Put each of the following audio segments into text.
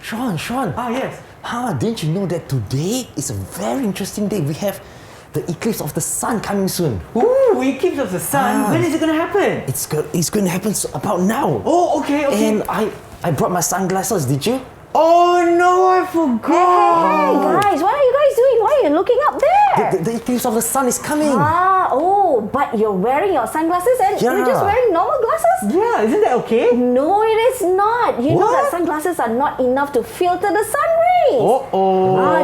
Sean. Ah, yes. Didn't you know that today is a very interesting day? We have the eclipse of the sun coming soon. Ooh, eclipse of the sun. When is it going to happen? It's going to happen about now. Oh, okay. And I brought my sunglasses. Did you? Oh no, I forgot. Hey, guys, what are you guys doing? Why are you looking up there? The eclipse of the sun is coming. But you're wearing your sunglasses and you're just wearing normal glasses? Yeah, isn't that okay? No, it is not. You know that sunglasses are not enough to filter the sun rays.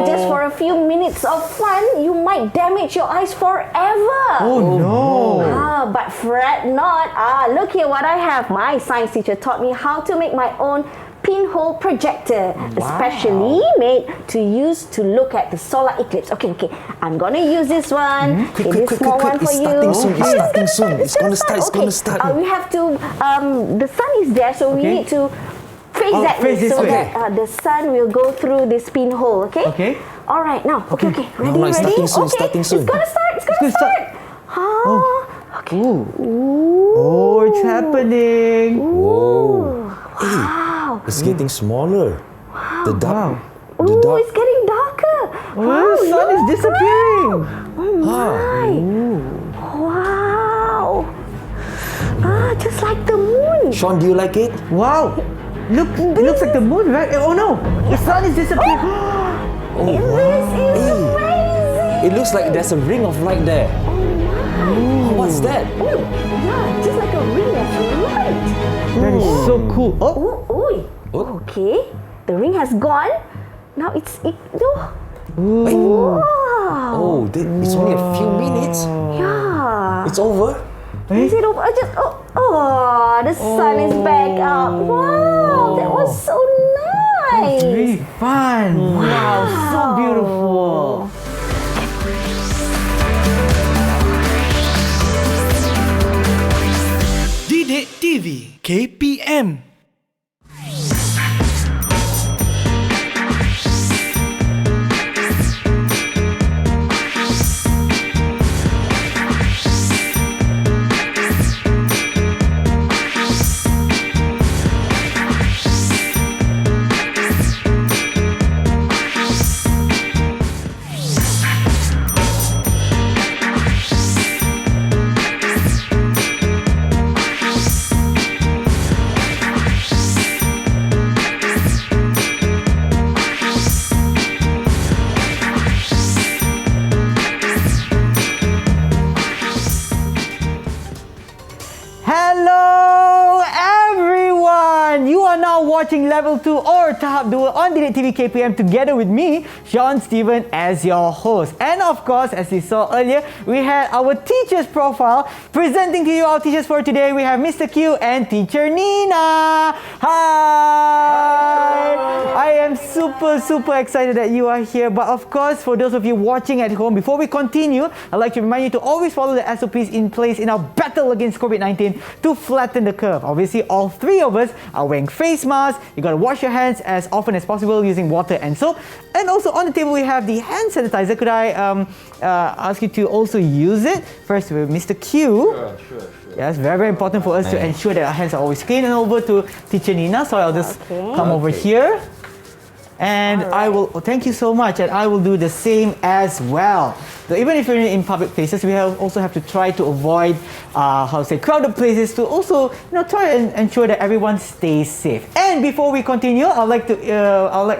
Just for a few minutes of fun, you might damage your eyes forever. Oh no. But fret not. Look here what I have. My science teacher taught me how to make my own pinhole projector, especially made to use to look at the solar eclipse. Okay, I'm gonna use this one. Quick, small one for it's you. starting soon. It's gonna start. We have to. The sun is there, so we need to face that way so that the sun will go through this pinhole. Okay. All right. Now. Okay. Ready? It's starting soon. It's gonna start. Okay. Oh, it's happening. Whoa. Wow. It's getting smaller. Wow. It's getting darker. The sun is disappearing. Wow. Just like the moon. Sean, do you like it? Wow. Look, it looks like the moon, right? Oh no, the sun is disappearing. This is amazing. It looks like there's a ring of light there. What's that? Just like a ring of light. That is so cool. Okay, the ring has gone. Now it's Wow. It's only a few minutes. Yeah. It's over. Is it over? The sun is back up. Wow, that was so nice. It's really fun. Wow, so beautiful. Didik TV KPM. Watching Level 2 or Tahap 2 on Didik TV KPM together with me, Sean Stephen, as your host. And of course, as you saw earlier, we had our teacher's profile. Presenting to you our teachers for today, we have Mr. Q and Teacher Nina. Hi! I am super excited that you are here. But of course, for those of you watching at home, before we continue, I'd like to remind you to always follow the SOPs in place in our battle against COVID-19 to flatten the curve. Obviously, all three of us are wearing face masks. You got to wash your hands as often as possible using water and soap. And also on the table we have the hand sanitizer. Could I ask you to also use it? First with Mr. Q. Sure. Yes, very important for us to ensure that our hands are always clean. And over to Teacher Nina. So I'll just come over here. And I will, thank you so much, and I will do the same as well. So even if you're in public places, we also have to try to avoid, crowded places to also, try and ensure that everyone stays safe. And before we continue, I'd like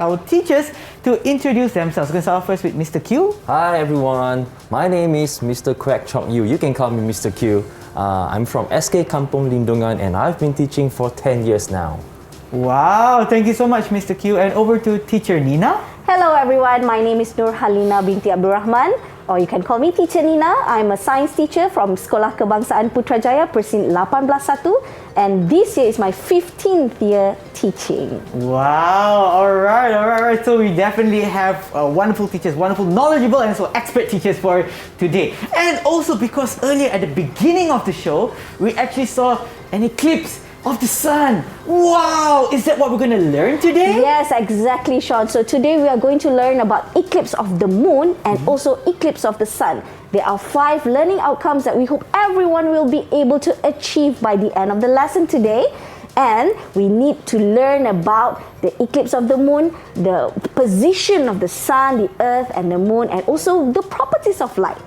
our teachers to introduce themselves. We're going to start first with Mr. Q. Hi everyone, my name is Mr. Quek Chok. You can call me Mr. Q. I'm from SK Kampung Lindungan, and I've been teaching for 10 years now. Wow, thank you so much, Mr. Q. And over to Teacher Nina. Hello everyone, my name is Halinna binti Abdul Rahman, or you can call me Teacher Nina. I'm a science teacher from Sekolah Kebangsaan Putrajaya Persin 181, and this year is my 15th year teaching. Wow, alright. So we definitely have wonderful teachers, wonderful, knowledgeable and also expert teachers for today. And also because earlier at the beginning of the show, we actually saw an eclipse of the sun. Wow! Is that what we're going to learn today? Yes, exactly, Sean. So today we are going to learn about eclipse of the moon and also eclipse of the sun. There are 5 learning outcomes that we hope everyone will be able to achieve by the end of the lesson today. And we need to learn about the eclipse of the moon, the position of the sun, the earth and the moon, and also the properties of light.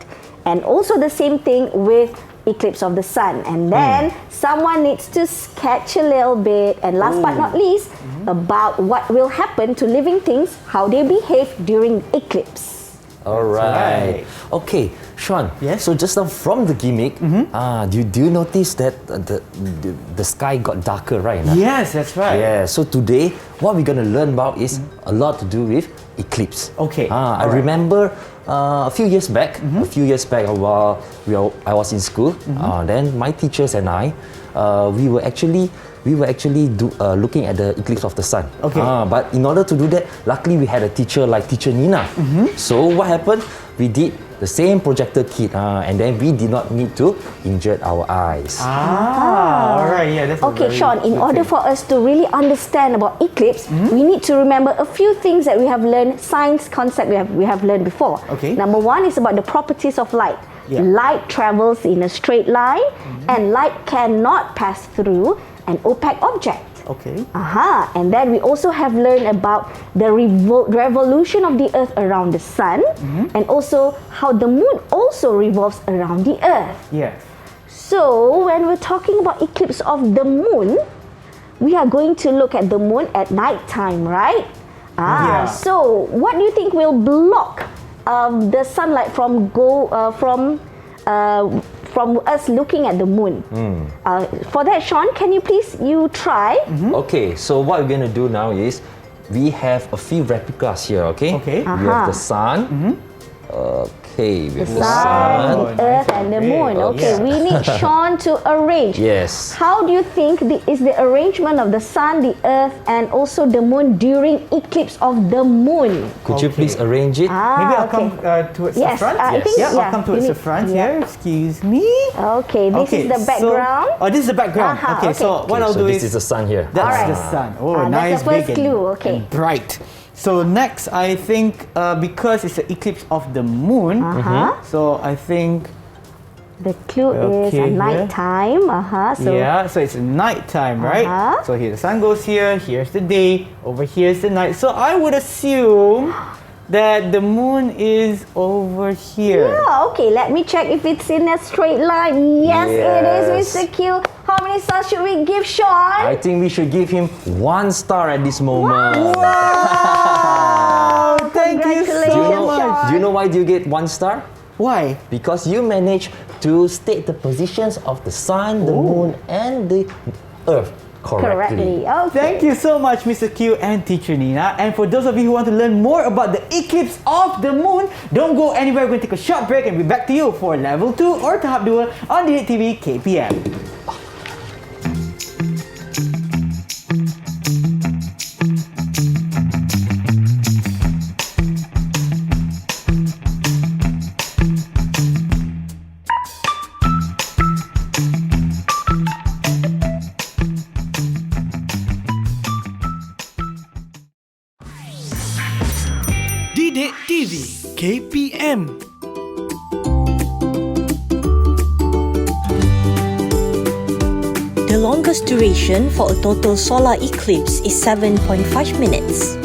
And also the same thing with eclipse of the sun. And then someone needs to sketch a little bit, and last but not least, about what will happen to living things, how they behave during eclipse. All right. Okay, Sean. Yes? So just now from the gimmick, do you notice that the sky got darker, right? Yes, that's right. Yeah. So today, what we're gonna learn about is a lot to do with eclipse. Okay. I remember a few years back, while I was in school, then my teachers and I, we were actually looking at the eclipse of the sun. Okay. But in order to do that, luckily we had a teacher like Teacher Nina. So what happened? We did the same projector kit, and then we did not need to injure our eyes. All right. Yeah, that's Okay, Sean, in order for us to really understand about eclipse, we need to remember a few things that we have learned, science concept we have learned before. Okay. Number one is about the properties of light. Yeah. Light travels in a straight line, and light cannot pass through an opaque object. Okay. And then we also have learned about the revolution of the earth around the sun, and also how the moon also revolves around the earth. Yeah. So when we're talking about eclipse of the moon, we are going to look at the moon at night time, right? Yeah. So what do you think will block the sunlight from us looking at the moon? For that, Sean, can you please try? Okay, so what we're gonna do now is we have a few replicas here. Okay. Okay. We have the sun. Okay, we have the Sun, sun. the earth, and the moon. Okay, Yeah. we need Sean to arrange. Yes. How do you think is the arrangement of the sun, the earth, and also the moon during eclipse of the moon? Could you please arrange it? Maybe I'll come towards the Yes, front. I think, I'll come towards the front here. Excuse me. Okay, this is the background. This is the background. Okay, so what I'll so do this is the sun here. that's Alright. the sun. Oh, That's nice, the first big clue, and, okay. and bright. So next, I think because it's the eclipse of the moon, so I think The clue is Okay, at night time. So so it's nighttime, right? So here the sun goes here. Here's the day. Over here is the night. So I would assume that the moon is over here. yeah, okay, let me check if it's in a straight line. Yes, it is, Mr. Q. How many stars should we give Sean? I think we should give him 1 star at this moment. Wow! Thank you so Congratulations, much. Do you know why do you get 1 star? Why? Because you managed to state the positions of the sun, the moon, and the earth correctly. Okay. Thank you so much, Mr. Q and Teacher Nina. And for those of you who want to learn more about the eclipse of the moon, don't go anywhere. We're going to take a short break and be back to you for Level 2 or Tahap 2 on Didik TV KPM. Didik TV KPM. The longest duration for a total solar eclipse is 7.5 minutes.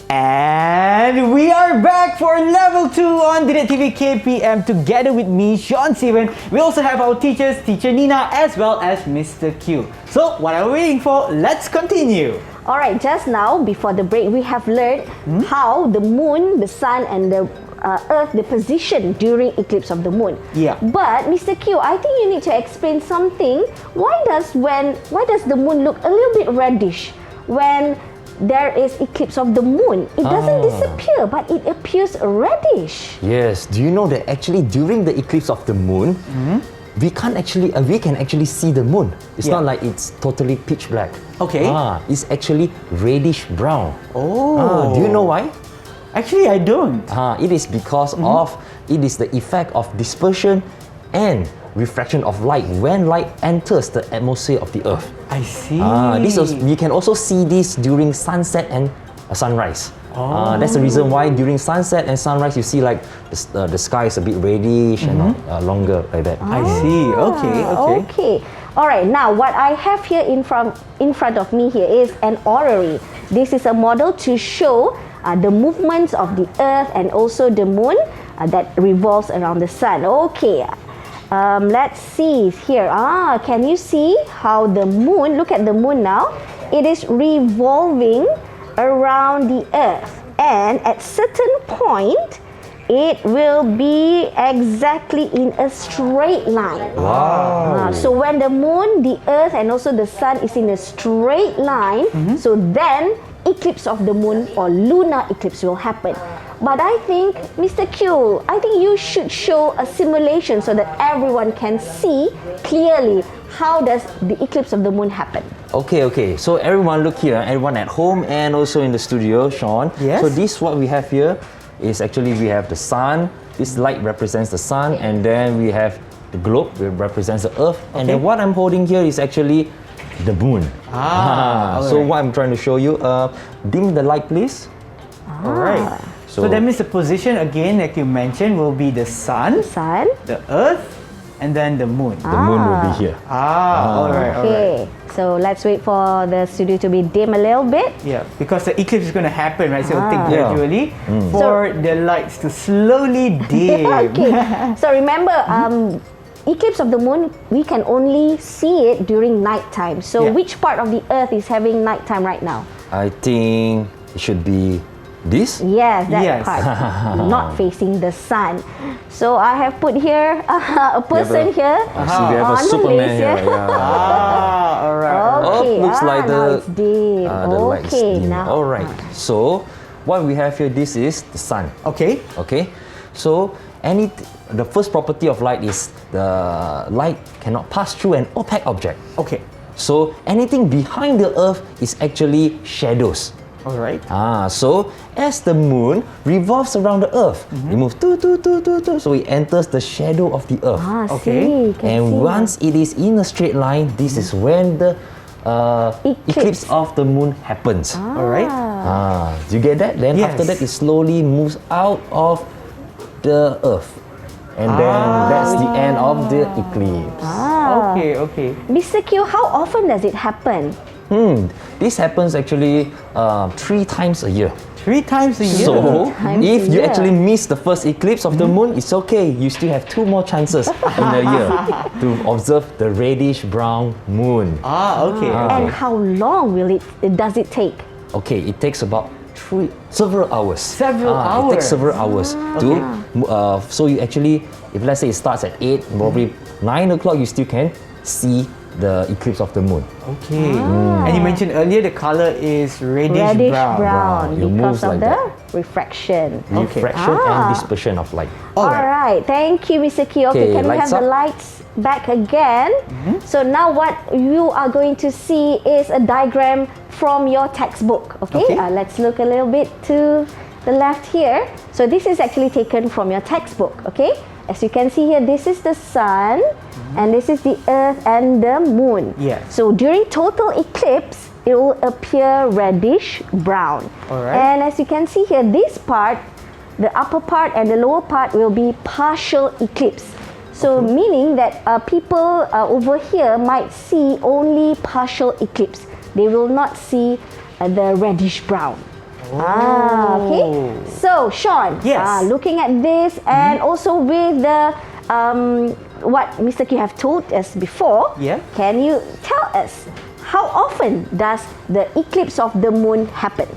And we are back for Level 2 on Didik TV KPM together with me, Sean Steven. We also have our teachers, Teacher Nina, as well as Mr. Q. So, what are we waiting for? Let's continue. Alright, just now, before the break, we have learned how the moon, the sun, and the earth, the position during eclipse of the moon. Yeah. But, Mr. Q, I think you need to explain something. Why does the moon look a little bit reddish when there is eclipse of the moon? It doesn't disappear, but it appears reddish. Yes. Do you know that actually during the eclipse of the moon, we can actually see the moon. It's not like it's totally pitch black. Okay. It's actually reddish brown. Oh. Do you know why? Actually, I don't. It is because of it is the effect of dispersion and refraction of light when light enters the atmosphere of the earth. I see. You can also see this during sunset and a sunrise. That's the reason why during sunset and sunrise you see like the sky is a bit reddish and longer like that. I see. Okay. Okay. All right. Now, what I have here in front of me here is an orrery. This is a model to show the movements of the Earth and also the Moon that revolves around the Sun. Okay. Let's see here. Can you see how the Moon? Look at the Moon now. It is revolving around the Earth, and at certain point it will be exactly in a straight line. Wow. So when the Moon, the Earth and also the Sun is in a straight line, so then eclipse of the Moon or lunar eclipse will happen. But I think, Mr. Q, I think you should show a simulation so that everyone can see clearly how does the eclipse of the Moon happen. Okay. So everyone look here, everyone at home and also in the studio, Sean. Yes. So this what we have here is actually we have the sun. This light represents the sun, and then we have the globe, which represents the earth. And then what I'm holding here is actually the moon. So what I'm trying to show you, dim the light please. All right. So that means the position again, like you mentioned, will be the sun, the earth, and then the moon. The moon will be here. All right. Okay, so let's wait for the studio to be dim a little bit. Yeah, because the eclipse is going to happen, right? So it'll take gradually for the lights to slowly dim. Okay, so remember, eclipse of the Moon, we can only see it during nighttime. So which part of the Earth is having nighttime right now? I think it should be this. Yes, that part, not facing the sun. So I have put here a person here. So we have a on the Superman list here. All right. Okay, looks like now it's dim. the light is dim. now. All right. So what we have here, this is the sun. Okay. So the first property of light is the light cannot pass through an opaque object. Okay. So anything behind the earth is actually shadows. All right. So as the moon revolves around the earth, it moves so it enters the shadow of the earth. Okay. And once it is in a straight line, this is when the eclipse of the moon happens. All right. Do you get that? Then Yes. after that, it slowly moves out of the earth. And then that's the end of the eclipse. Okay. Mr. Q, how often does it happen? This happens actually 3 times a year. 3 times a year. So, times if a you year. actually miss the first eclipse of the moon, it's okay. You still have 2 more chances in a year to observe the reddish brown moon. Okay. And how long does it take? Okay, it takes about several hours. Several It takes hours. several hours to. So you actually, if let's say it starts at 8, probably 9 o'clock, you still can see the eclipse of the moon. Okay. And you mentioned earlier the color is reddish brown. It because moves of like the that. refraction. Refraction and dispersion of light. All right. Thank you, Mr. Q. Okay, can we have lights the up. lights back again? So now what you are going to see is a diagram from your textbook. Okay, let's look a little bit to the left here. So this is actually taken from your textbook. Okay, as you can see here, this is the sun and this is the earth and the moon. Yes. So during total eclipse, it will appear reddish brown. All right. And as you can see here, this part, the upper part and the lower part will be partial eclipse. So meaning that people over here might see only partial eclipse. They will not see the reddish brown. Okay. So Sean, Yes. looking at this and also with the what Mr. Q have told us before, can you tell us how often does the eclipse of the moon happen?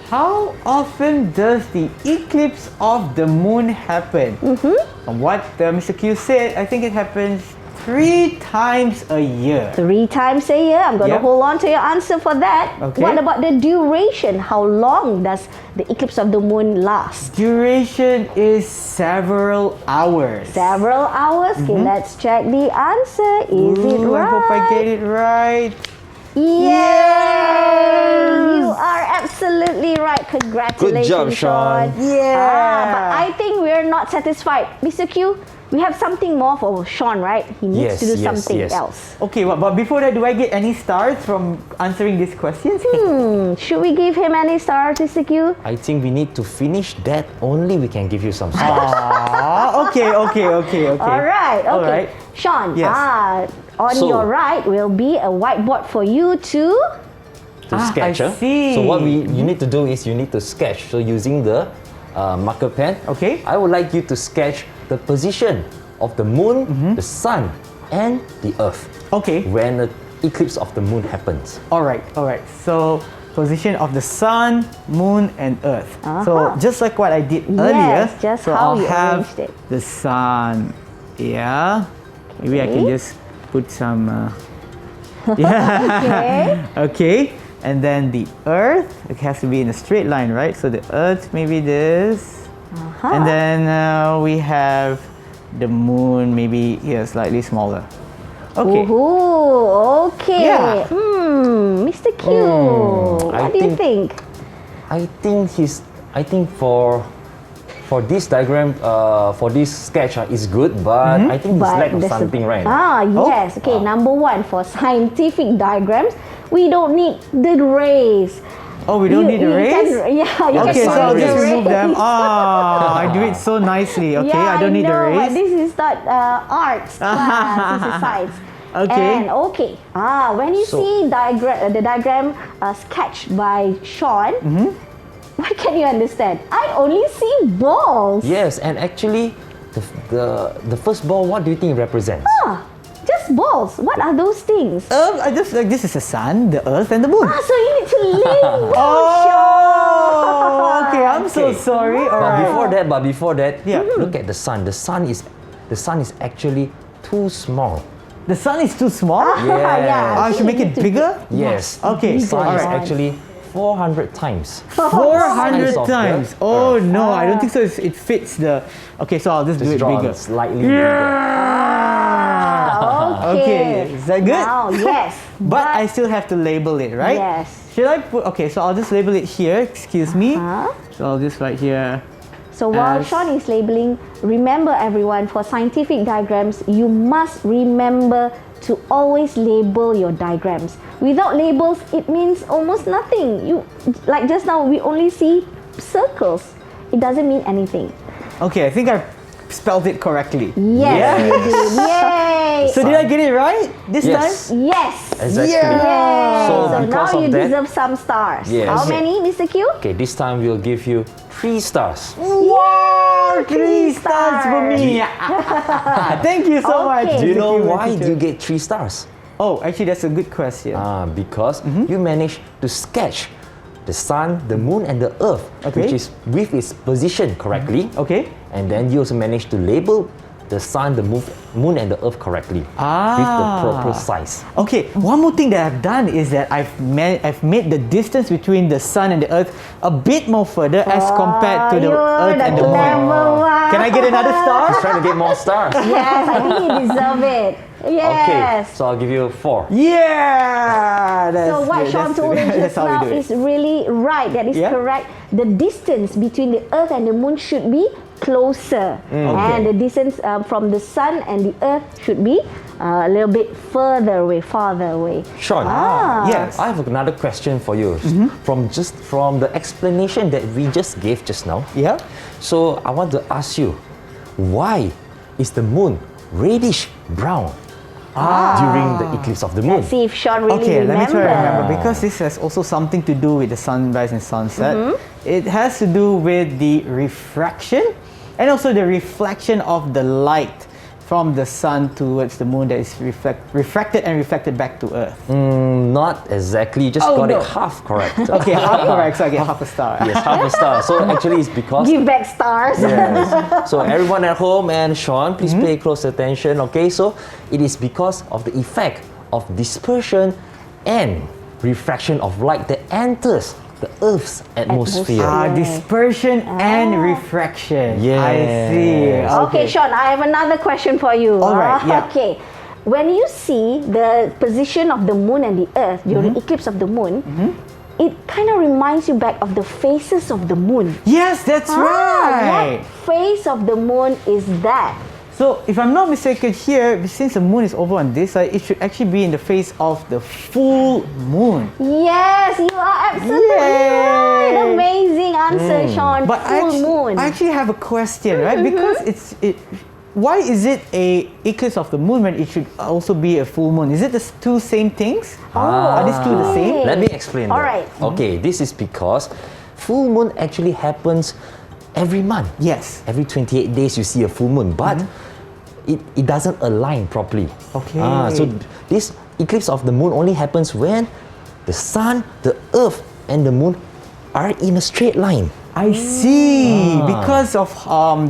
How often does the eclipse of the moon happen? From what Mr. Q said, I think it happens 3 times a year. 3 times a year. I'm going to hold on to your answer for that. Okay. What about the duration? How long does the eclipse of the moon last? Duration is several hours. Several hours. Okay, let's check the answer. Is it Ooh, right? I hope I get it right. Yay! You are absolutely right. Congratulations, Good job, Sean. Yeah. But I think we're not satisfied. Mr. Q, we have something more for Sean, right? He needs Yes, to do yes, something yes. else. Okay, but before that, do I get any stars from answering these questions? Should we give him any stars, Mr. Q? I think we need to finish that. Only we can give you some stars. Okay. All right, okay. All right. Sean, Yes. on So- your right will be a whiteboard for you to... To sketch. I see. So what you need to do is you need to sketch. So using the marker pen. Okay. I would like you to sketch the position of the moon, the sun, and the earth Okay. when the eclipse of the moon happens. All right. So position of the sun, moon, and earth. So just like what I did earlier. just so how I'll you have arranged it. the sun. Yeah. Maybe I can Okay. just put some. Yeah. Okay. And then the earth. It has to be in a straight line, right? So the earth, maybe this. And then we have the moon, maybe here slightly smaller. Okay. Ooh, okay. Yeah. Mr. Q, I what do you think? I think for this diagram, for this sketch is good, but I think it's lack of there's something, right? Yes. Okay, number one, for scientific diagrams, we don't need the rays. Oh, we don't need a rays? You Okay, can so I'll use just the remove them. rays. I do it so nicely. Okay, Yeah, I don't need the know, but rays. this is not arts class. This is science. Okay. And when you So- see the diagram sketched by Sean, what can you understand? I only see balls. Yes, and actually, the first ball, what do you think it represents? Just balls. What are those things? I just like this is the sun, the earth, and the moon. So you need to label, Oh, okay. I'm so Okay. sorry. All But right. before that, Yeah. look at the sun. The sun is actually too small. The sun is too small. Yeah. I should make it bigger. Yes. Okay. The sun All is right. actually 400 times. 400 Size of the times. Oh earth. no, I don't think so. It fits the. Okay, so I'll just do it Just draw bigger. slightly bigger. Okay, is that good? Now, yes. But I still have to label it, right? Yes. Should I put? Okay, so I'll just label it here. Excuse me. So I'll just write here. So while As- Sean is labeling, remember everyone, for scientific diagrams, you must remember to always label your diagrams. Without labels, it means almost nothing. Like just now, we only see circles. It doesn't mean anything. Okay, I think I spelled it correctly. Yes, you did. Yay! So did I get it right this Yes. time? Yes. Exactly. Yay! So So now because of you that- deserve some stars. Yes. How many, Mr. Q? Okay, this time we'll give you 3 stars. Wow, 3 stars for me. Thank you so much. Okay. Do you Mr. know Q, why teacher. you get 3 stars? Oh, actually, that's a good question. Because you managed to sketch the sun, the moon, and the earth, Okay. which is with its position correctly. Okay. And then you also managed to label the sun, the moon, and the earth correctly with the proper size. Okay, one more thing that I've done is that I've made the distance between the sun and the earth a bit more further as compared to the earth and the moon. Can I get another star? He's trying to get more stars. Yes, I think you deserve it. Okay, Yes. so I'll give you 4. Yeah! That's So what good, Sean that's told good. us That's just how now we do it. is really right. That is Yeah. correct. The distance between the Earth and the Moon should be closer, and the distance from the Sun and the Earth should be a little bit farther away. Sean, Yes. I have another question for you. From the explanation that we just gave just now. Yeah? So I want to ask you, why is the moon reddish brown during the eclipse of the moon? Let's see if Sean really Okay, let me try to remember. remember because this has also something to do with the sunrise and sunset. It has to do with the refraction and also the reflection of the light from the sun towards the moon that is refracted and reflected back to Earth. Not exactly, just Oh, got no. it half correct. Okay, half correct, so I get half a star. Yes, half a star. So actually it's because... Give back stars. Yes. So everyone at home and Sean, please pay close attention, okay? So it is because of the effect of dispersion and refraction of light that enters the Earth's atmosphere. Dispersion and refraction. Yes. I see. Okay, Sean, I have another question for you. All right, yeah. Okay. when you see the position of the moon and the earth during eclipse of the moon, it kind of reminds you back of the phases of the moon. Yes, that's right. What phase of the moon is that? So, if I'm not mistaken here, since the moon is over on this side, it should actually be in the phase of the full moon. Yes, you are absolutely right. Amazing answer, Sean. But Full moon. I actually have a question, right? Because why is it a eclipse of the moon when it should also be a full moon? Is it the two same things? Are these two the same? Let me explain All that. right. Okay, this is because full moon actually happens every month. Yes. Every 28 days you see a full moon, but it doesn't align properly. Okay. So this eclipse of the moon only happens when the sun, the earth, and the moon are in a straight line. I see. Because of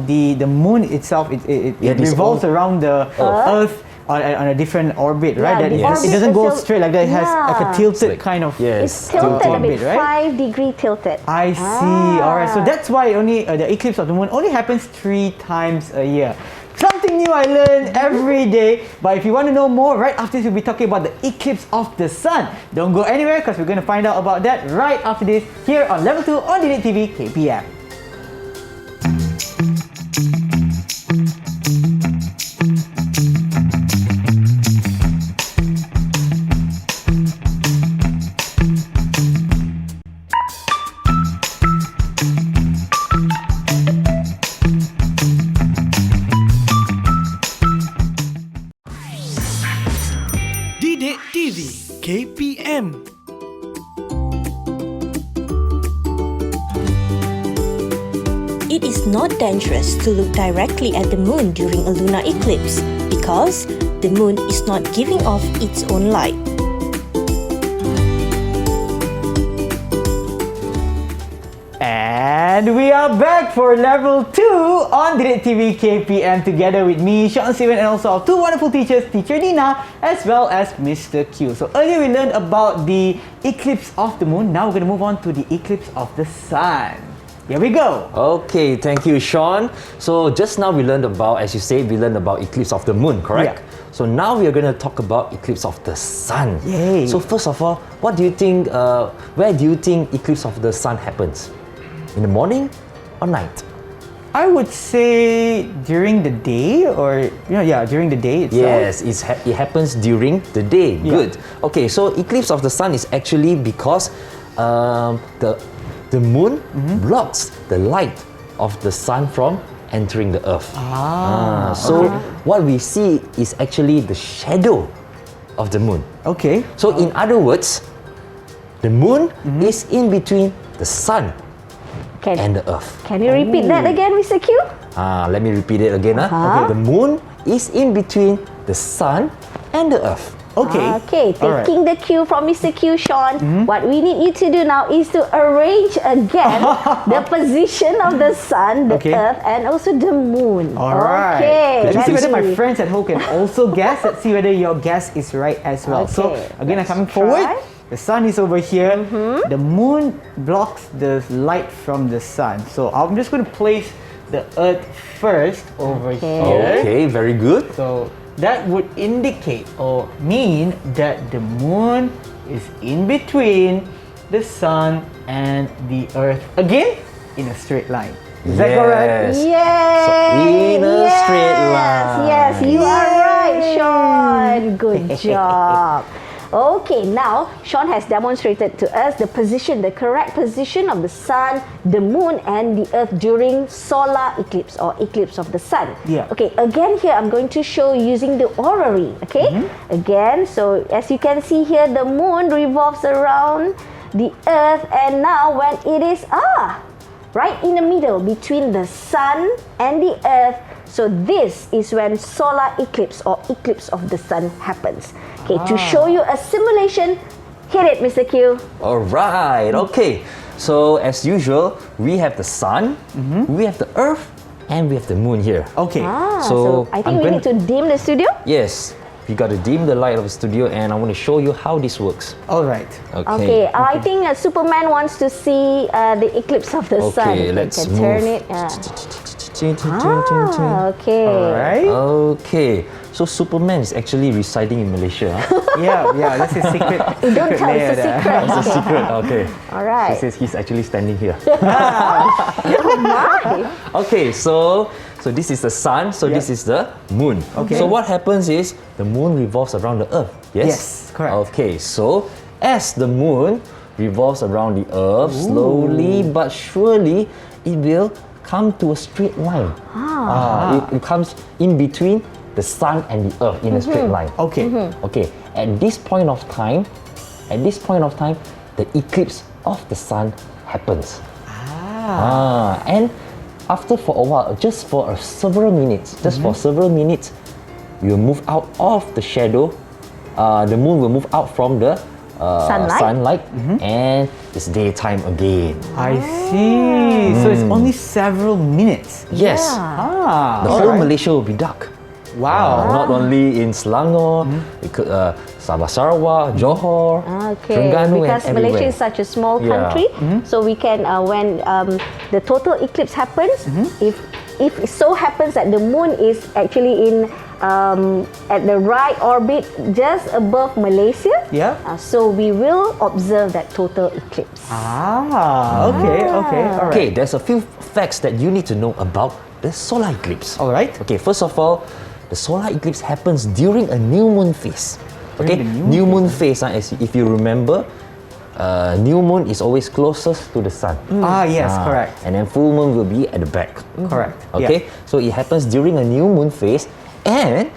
the moon itself, it this revolves around the Earth on a different orbit, right? Yeah, That the it doesn't go orbit straight like that. It has like a tilted Like- kind of. It's tilted a bit, right? 5-degree tilted. I see. All right. So that's why only the eclipse of the moon only happens 3 times a year. Something new I learn every day. But if you want to know more, right after this we'll be talking about the eclipse of the sun. Don't go anywhere because we're going to find out about that right after this here on Level 2 on Didik TV KPM. Didik TV KPM. It is not dangerous to look directly at the moon during a lunar eclipse because the moon is not giving off its own light. And we are back for Level 2 on Didik TV KPM together with me, Sean Steven, and also our 2 wonderful teachers, Teacher Nina as well as Mr. Q. So earlier we learned about the eclipse of the moon. Now we're going to move on to the eclipse of the sun. Here we go. Okay, thank you, Sean. So just now we learned about, as you said, we learned about eclipse of the moon, correct? Yeah. So now we are going to talk about eclipse of the sun. Yay. So first of all, what do you think? Where do you think eclipse of the sun happens? In the morning or night? I would say during the day, or during the day itself. Yes, it happens during the day. Yeah. Good. Okay, so eclipse of the sun is actually because the moon blocks the light of the sun from entering the earth. So what we see is actually the shadow of the moon. Okay. So in other words, the moon is in between the sun and the earth. Can you repeat that again, Mr. Q? Let me repeat it again. Okay. The moon is in between the sun and the earth. Okay. Okay, taking the cue from Mr. Q, Sean, what we need you to do now is to arrange again the position of the sun, the earth, and also the moon. All right. Okay, Let's see whether my see. friends at home can also guess. Let's see whether your guess is right as well. So Okay, again, I'm let's coming forward. try. The sun is over here. The moon blocks the light from the sun. So I'm just going to place the earth first over here. Okay, very good. So that would indicate or mean that the moon is in between the sun and the earth. Again, in a straight line. Is that correct? Yes. So in a straight line. Yes, you are right, Yay. Sean. Good job. Okay, now Sean has demonstrated to us the correct position of the sun, the moon, and the earth during solar eclipse or eclipse of the sun. Yeah. Okay, again here I'm going to show using the orrery. Okay, again, so as you can see here, the moon revolves around the earth, and now when it is right in the middle between the sun and the earth. So this is when solar eclipse or eclipse of the sun happens. Okay, to show you a simulation, hit it, Mr. Q. All right. Okay. So as usual, we have the sun, we have the earth, and we have the moon here. Okay. So I think we need to dim the studio. Yes. We got to dim the light of the studio, and I want to show you how this works. All right. Okay, I think Superman wants to see the eclipse of the sun. Okay, let's can move. turn it. Okay. Alright. Okay, so Superman is actually residing in Malaysia. Huh? Yeah, that's a secret. Don't tell, layer it's a there. secret. It's a secret. Okay. Alright. He says he's actually standing here. My. Okay, so this is the sun. So this is the moon. Okay. So what happens is the moon revolves around the Earth. Yes. Yes, correct. Okay, so as the moon revolves around the Earth, slowly but surely, it will come to a straight line. It comes in between the sun and the Earth in a straight line. Okay. Okay. At this point of time, the eclipse of the sun happens. And after for a while, just for several minutes, we will move out of the shadow. The moon will move out from the sunlight and it's daytime again. I see. So it's only several minutes. Yes. The whole Malaysia will be dark. Wow. Not only in Selangor, it could, Sabah Sarawak, Johor, Okay, Terengganu, because and Malaysia everywhere. is such a small Yeah. country, so we can when the total eclipse happens, if it so happens that the moon is actually in at the right orbit just above Malaysia, Yeah. so we will observe that total eclipse. Okay, alright. Okay, there's a few facts that you need to know about the solar eclipse. Alright. Okay, first of all, the solar eclipse happens during a new moon phase. Okay, During the new moon phase. As if you remember, new moon is always closest to the sun. Yes, correct. And then full moon will be at the back. Correct. Okay, so it happens during a new moon phase, and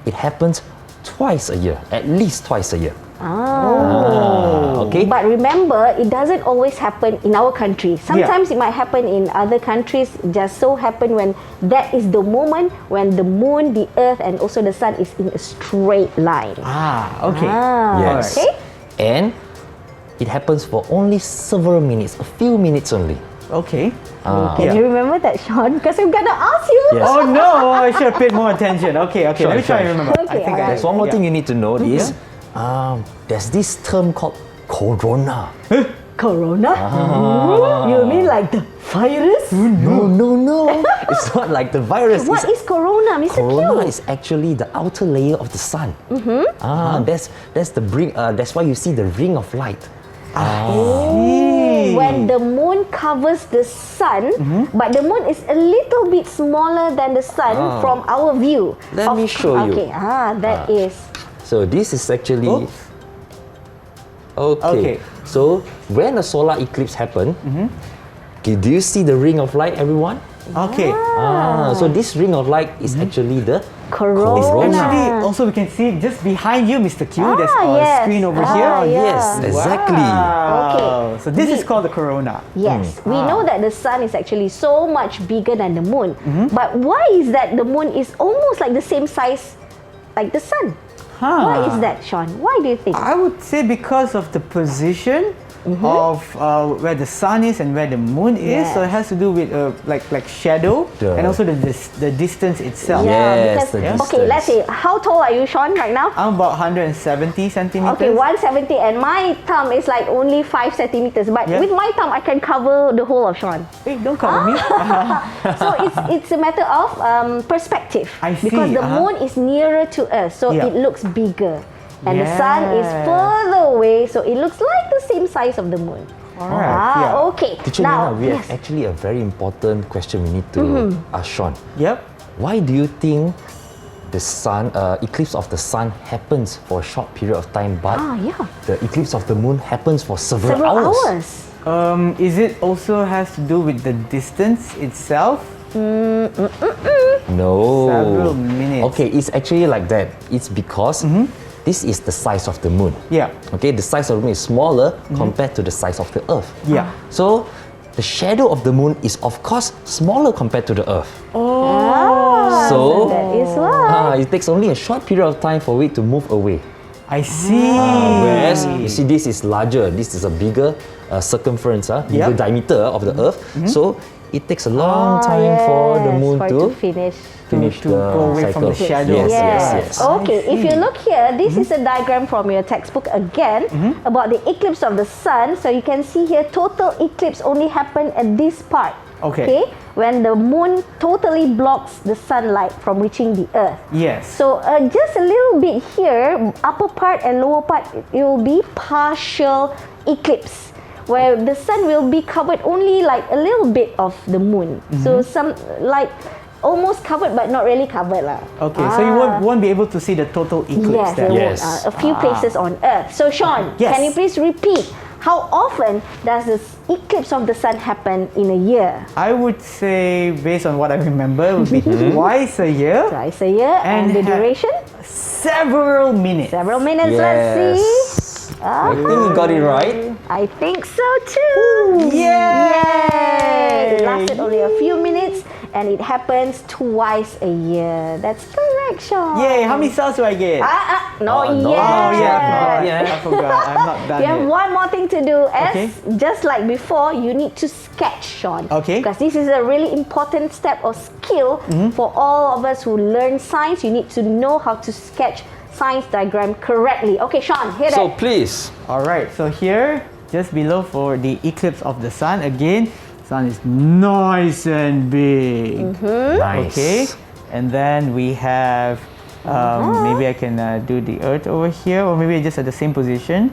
it happens twice a year, at least twice a year. Okay. But remember, it doesn't always happen in our country. Sometimes it might happen in other countries. Just so happen when that is the moment when the moon, the earth, and also the sun is in a straight line. Okay. Yes. Okay. And it happens for only several minutes, a few minutes only. Okay. Can you remember that, Sean? Because I'm gonna ask you. Yes. Oh no, I should have paid more attention. Okay. Let me try and remember. Okay, I think alright. There's one more thing you need to know is there's this term called corona. Corona? You mean like the virus? No. It's not like the virus. What It's is corona, Mr. corona Q? is actually the outer layer of the sun. That's the ring. That's why you see the ring of light. When the moon covers the sun, but the moon is a little bit smaller than the sun from our view. Let me show you. Okay, that is. So this is actually. Oops. Okay. Okay. So when a solar eclipse happen, okay, do you see the ring of light, everyone? Okay. So this ring of light is actually the Corona. Actually, also we can see just behind you, Mr. Q. There's a yes. screen over here. Yes, exactly. Okay. So this is called the corona. Yes, we know that the sun is actually so much bigger than the moon. But why is that the moon is almost like the same size like the sun? Why is that, Sean? Why do you think? I would say because of the position of where the sun is and where the moon is. So it has to do with like shadow and also the distance itself. Yes, the okay, let's say, how tall are you, Sean, right now? I'm about 170 centimeters. Okay, 170, and my thumb is like only 5 centimeters. But with my thumb, I can cover the whole of Sean. Hey, don't cover me. So it's a matter of perspective. I see, Because the moon is nearer to us, so it looks bigger. And the sun is Yes. further away, so it looks like the same size of the moon. Alright. Okay. Teacher Now, Nina, we yes. have actually a very important question we need to ask Sean. Yep. Why do you think the sun, eclipse of the sun happens for a short period of time, but the eclipse of the moon happens for several hours? Is it also has to do with the distance itself? No. Several minutes. Okay, it's actually like that. It's because this is the size of the moon. Yeah. Okay, the size of the moon is smaller compared to the size of the earth. Yeah. So the shadow of the moon is of course smaller compared to the earth. So That is why. it takes only a short period of time for it to move away. I see. Whereas you see this is larger. This is a bigger circumference, bigger diameter of the earth. So it takes a long time for the moon to finish. to go away from the shadow. Yes. Okay, if you look here, this is a diagram from your textbook again about the eclipse of the sun. So you can see here, total eclipse only happened at this part. Okay. When the moon totally blocks the sunlight from reaching the earth. Yes. So just a little bit here, upper part and lower part, it will be partial eclipse, where the sun will be covered only like a little bit of the moon. So some like almost covered but not really covered lah. Okay, so you won't be able to see the total eclipse Yes, there. there Yes. won't. A few places on earth. So Sean, Yes. can you please repeat, how often does this eclipse of the sun happen in a year? I would say, based on what I remember, it would be twice a year, Twice a year, and the duration? several minutes. Several minutes, let's see. I think you got it right. I think so too. Yay! It lasted only a few minutes and it happens twice a year. That's correct, Sean. Yay! How many stars do I get? Not no. yet. Oh yeah, Yeah. I forgot. I'm not done You have yet. one more thing to do. Okay. Just like before, you need to sketch, Sean. Okay. Because this is a really important step or skill for all of us who learn science. You need to know how to sketch science diagram correctly. Okay, Sean, here So that. please. All right. So here, just below for the eclipse of the sun. Again, sun is nice and big. Nice. Okay. And then we have. Maybe I can do the Earth over here, or maybe just at the same position.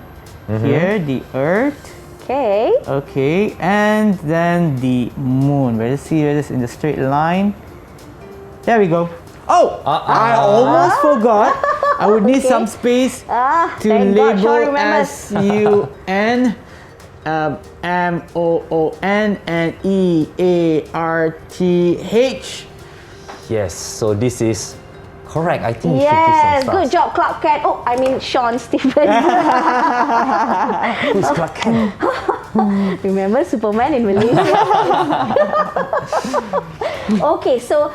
Here, the Earth. Okay. Okay, and then the moon. Let's see whether it's in the straight line. There we go. Oh, I almost forgot. I would need some space to thank God, Sean label remembers. SUN, MOON, and EARTH. Yes, so this is correct. I think you should Yes, give some stars. good job, Clark Kent. Oh, I mean Sean Stephen. Who's Clark Kent? Remember Superman in Malaysia? Okay, so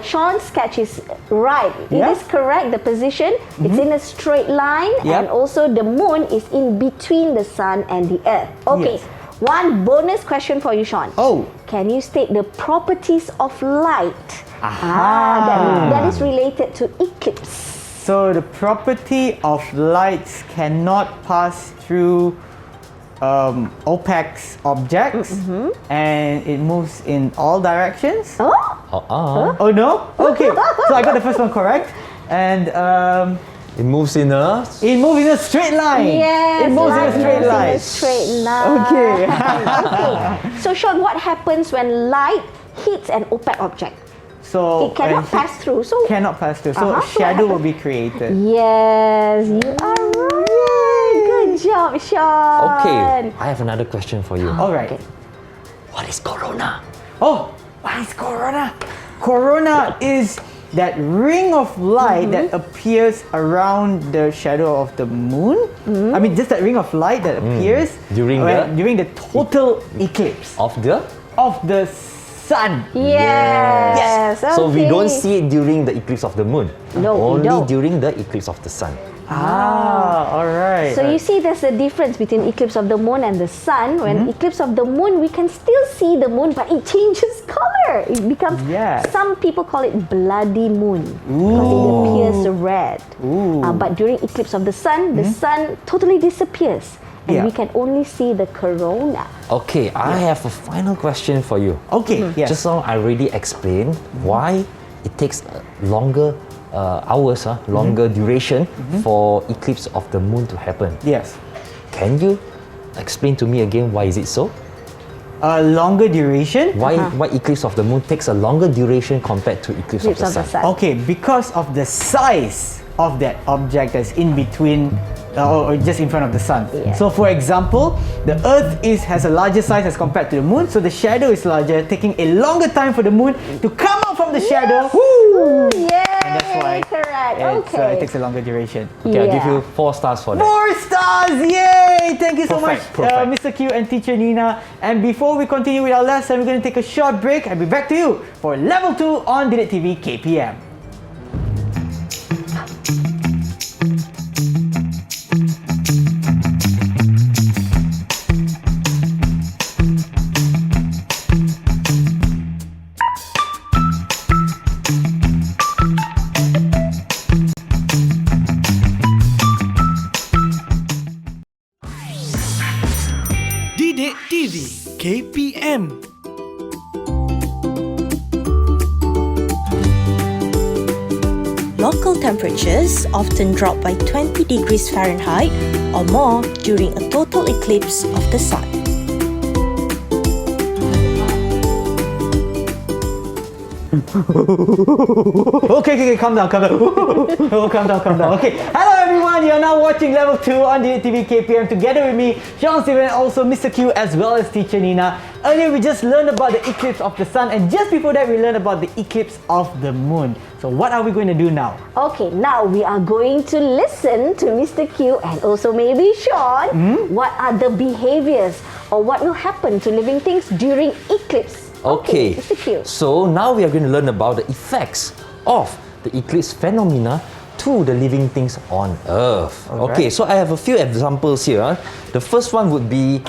Sean's sketch is right. It Yeah. is correct. The position, it's in a straight line, Yep. and also the moon is in between the sun and the earth. Okay, Yes. one bonus question for you, Sean. Oh. Can you state the properties of light? That is related to eclipse. So the property of lights cannot pass through opaque objects, and it moves in all directions. Oh no? Okay, so I got the first one correct, and It moves in a... it moves in a straight line. Yes, it moves in a light straight moves in line. a straight line. Okay. Okay. So Sean, what happens when light hits an opaque object? So It cannot when pass through. So Cannot pass through. So So what shadow will happens? be created. yes, you are right. Good job, Sean. Okay, I have another question for you. All right. What is corona? Oh, what is corona? Corona is that ring of light that appears around the shadow of the moon. I mean, just that ring of light that appears During during the total eclipse Of the... of the sun. Yes. So we okay. don't see it during the eclipse of the moon. No, we Only don't. during the eclipse of the sun. All right. So you see there's a difference between eclipse of the moon and the sun. When eclipse of the moon, we can still see the moon, but it changes color. It becomes, Yes. some people call it bloody moon because it appears red. But during eclipse of the sun totally disappears. And Yeah. we can only see the corona. Okay, I have a final question for you. Okay. Yes. Just now I already explained why it takes longer hours, longer duration for eclipse of the moon to happen. Yes. Can you explain to me again why is it so? A longer duration. Why eclipse of the moon takes a longer duration compared to eclipse of Eclipse the of the sun? sun. Okay, because of the size of that object that's in between or just in front of the sun. Yeah. So for example, the earth has a larger size as compared to the moon, so the shadow is larger, taking a longer time for the moon to come out from the shadow. Ooh, yay! And that's why correct. it takes a longer duration. Okay, I'll give Yeah. you 4 stars for that. 4 stars! Yay! Thank you so Perfect, much, perfect. Mr. Q and Teacher Nina. And before we continue with our lesson, we're going to take a short break. I'll be back to you for Level 2 on Didik TV KPM. Didik TV KPM. local temperatures often drop by 20 degrees Fahrenheit or more during a total eclipse of the sun. Okay, calm down. Oh, calm down. Okay, hello everyone. You are now watching Level 2 on DLP TV KPM together with me, Sean Steven, and also Mr. Q, as well as Teacher Nina. Earlier, we just learned about the eclipse of the sun, and just before that, we learned about the eclipse of the moon. So, what are we going to do now? Okay, now we are going to listen to Mr. Q and also maybe Sean. What are the behaviors or what will happen to living things during eclipse? Okay, Mr. Q. so now we are going to learn about the effects of the eclipse phenomena to the living things on Earth. Alright. Okay, so I have a few examples here. The first one would be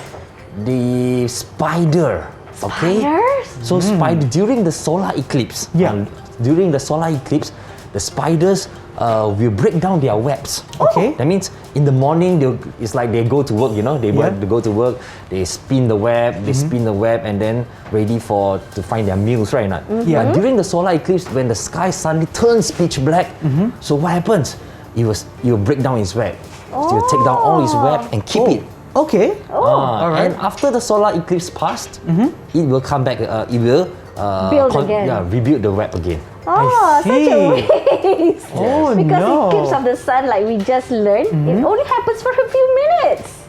the spider. Okay, Spiders? so spider during the solar eclipse. Yeah. During the solar eclipse, the spiders will break down their webs. Okay. That means in the morning, it's like they go to work, you know, they go to work, they spin the web, and then ready to find their meals, right? Yeah. But during the solar eclipse, when the sky suddenly turns pitch black, so what happens? It will break down his web. So it will take down all his web and keep it. Okay. Alright. And after the solar eclipse passed, it will come back. It will Build again. rebuild the web again. Oh, such a see. waste. Oh, Because no. eclipse of the sun, like we just learned, it only happens for a few minutes.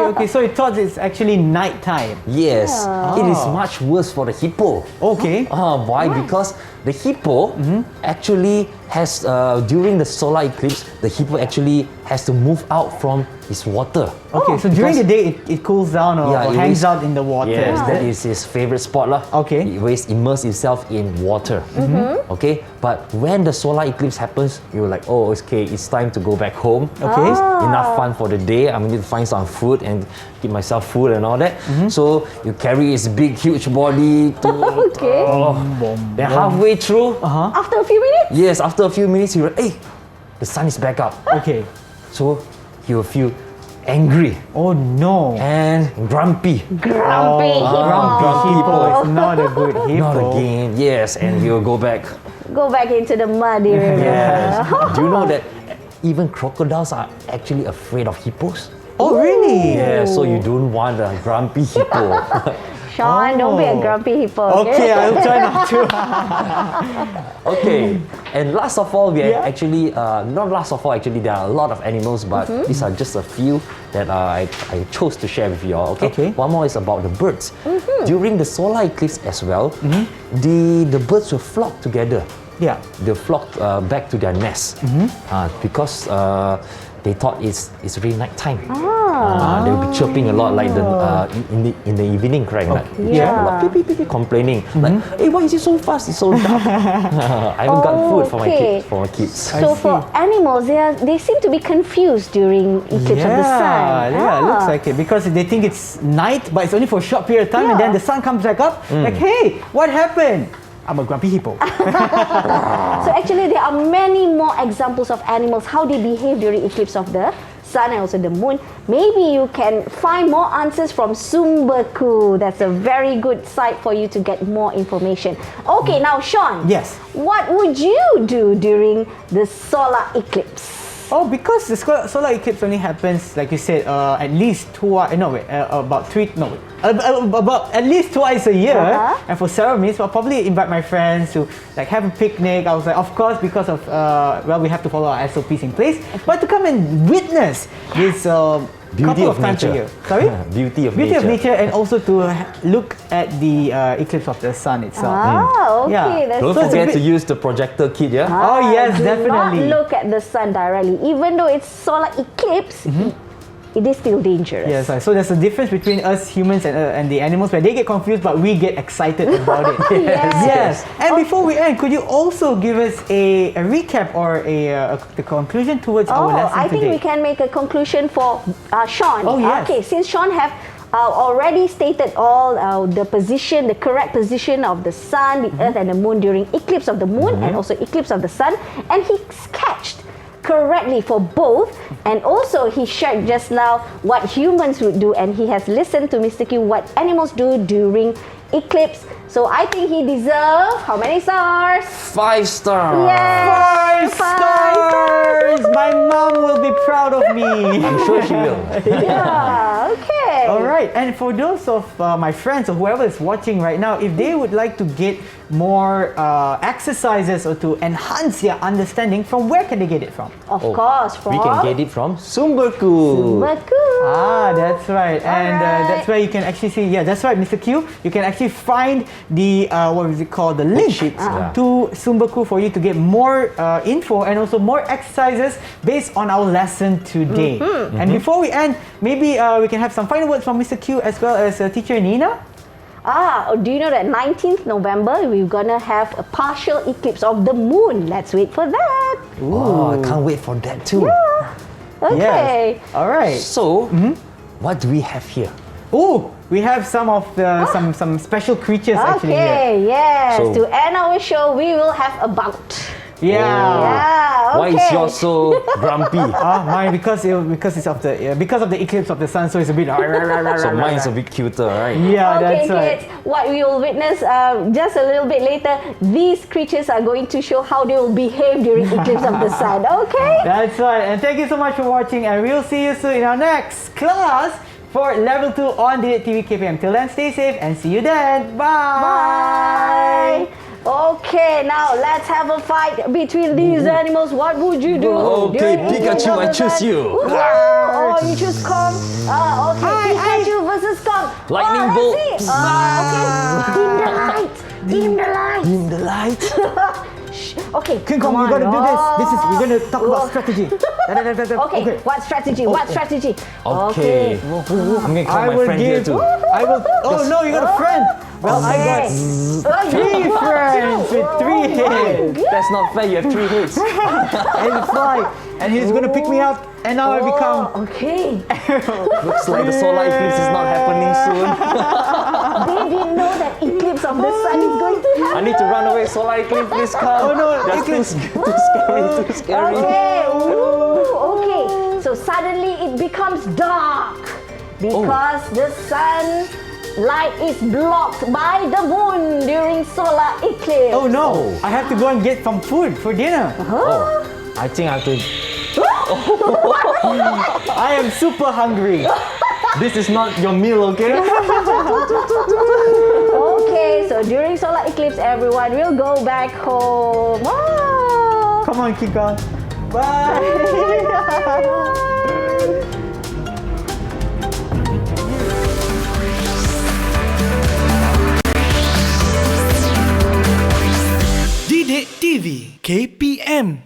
Okay. So you thought it's actually nighttime. Yes, it is much worse for the hippo. Okay. Why? Because the hippo actually has, during the solar eclipse, the hippo actually has to move out from his water. Okay, so during the day it cools down or it hangs is- out in the water. Yes, that is his favorite spot lah. Okay. He always immerse himself in water. Okay, but when the solar eclipse happens, you're like, oh, okay, it's time to go back home. Okay. Enough fun for the day. I'm going to find some food and keep myself full and all that. So you carry his big, huge body to. Okay. Then halfway through, After a few minutes? yes, after a few minutes, you're like, hey, the sun is back up. Okay. So he will feel angry Oh no. and grumpy. Grumpy Hippo is not a good hippo. Not again, yes, and he will go back. Go back into the muddy river. Yes. Do you know that even crocodiles are actually afraid of hippos? Oh really? Yeah, so you don't want a grumpy hippo. Sean, don't be a grumpy hippo. Okay, I'll try not to. Okay, and last of all, we are actually, not last of all, actually, there are a lot of animals, but these are just a few that I chose to share with you all. Okay. One more is about the birds. During the solar eclipse as well, the birds will flock together. Yeah. They'll flock back to their nest because they thought it's really night time. They'll be chirping a lot like in the evening, correct? Like, Yeah. a lot, beep, beep, beep, beep, complaining. Like, hey, why is it so fast? It's so dark. I haven't got food for my kids. So for animals, they seem to be confused during eclipse of the sun. Yeah, it looks like it because they think it's night, but it's only for a short period of time, and then the sun comes back up. Like, hey, what happened? I'm a grumpy hippo. So actually, there are many more examples of animals, how they behave during eclipse of the sun and also the moon. Maybe you can find more answers from Sumberku. That's a very good site for you to get more information. Okay, now Sean. Yes. What would you do during the solar eclipse? Oh, because the solar eclipse only happens, like you said, at least about at least twice a year, and for several minutes. I'll probably invite my friends to like have a picnic. I was like, of course, because of we have to follow our SOPs in place, but to come and witness this. Beauty couple of of times nature. a year. Sorry? Beauty of Beauty of nature. nature, and also to look at the eclipse of the sun itself. Okay, Yeah. that's Don't So it's a forget bit- to use the projector kit, yeah? Oh yes, do definitely. not look at the sun directly. Even though it's solar eclipse, it is still dangerous. Yes, so there's a difference between us humans and the animals where they get confused, but we get excited about it. Yes. And before we end, could you also give us a recap or the conclusion towards our lesson I think today? we can make a conclusion for Sean. Oh, yes. Okay, since Sean have already stated all the correct position of the sun, the earth and the moon during eclipse of the moon and also eclipse of the sun, and he sketched correctly for both, and also he shared just now what humans would do, and he has listened to Mr. Q what animals do during eclipse. So I think he deserves how many stars? 5 stars. Yay! 5 stars! My mom will be proud of me. I'm sure she will. Yeah, okay. All right, and for those of my friends or whoever is watching right now, if they would like to get more exercises or to enhance their understanding, from where can they get it from? Of course, from We can get it from Sumberku. Baku. Ah, that's right, and Alright. that's where you can actually see. Yeah, that's right, Mr. Q. You can actually find the what is it called, the link to Sumberku for you to get more info and also more exercises based on our lesson today. And before we end, maybe we can have some final words from Mr. Q as well as teacher Nina. Do you know that 19th November we're gonna have a partial eclipse of the moon? Let's wait for that. Oh, I can't wait for that too. Okay. Yes. All right. So, what do we have here? Oh, we have some of the some special creatures actually here. Okay, yes. So- To end our show, we will have a bout. Yeah. Yeah, Why okay. is yours so grumpy? Mine because it's of the because of the eclipse of the sun, so it's a bit. So mine's a bit cuter, right? Yeah, Okay, that's right. kids, what we will witness just a little bit later, these creatures are going to show how they will behave during eclipse of the sun, okay? That's right. And thank you so much for watching, and we'll see you soon in our next class for level 2 on Dikendalikan TV KPM. Till then, stay safe and see you then. Bye. Bye! Okay, now let's have a fight between these animals. What would you do? Okay, during Pikachu, eclipse of I the choose sun? you. Oh, you choose Kong. Okay, Pikachu versus Kong. Lightning let's bolt. see. Okay, dim the light. Dim the light. Dim the light. Shh. Okay, King Kong, come we gotta on. do this. We're gonna talk about Oh. strategy. Okay, what strategy? What strategy? Okay. I'm gonna call I my will friend here give. too. I will. Oh no, you got a friend. Well, I got three friends with 3 heads. That's not fair, you have 3 heads. And fly. And he's gonna pick me up. And now I become. Okay. Looks like the solar eclipse is not happening soon. They didn't know that eclipse of the sun is going to happen. I need to run away, solar eclipse, please come. Oh, no, That's eclipse. too scary, too scary. Okay. Ooh, okay. So suddenly it becomes dark because the sun light is blocked by the moon during solar eclipse. Oh no! I have to go and get some food for dinner. I think I have to... I am super hungry. This is not your meal, okay? Okay, so during solar eclipse, everyone will go back home. Oh. Come on, King Kong. Bye. Didik TV KPM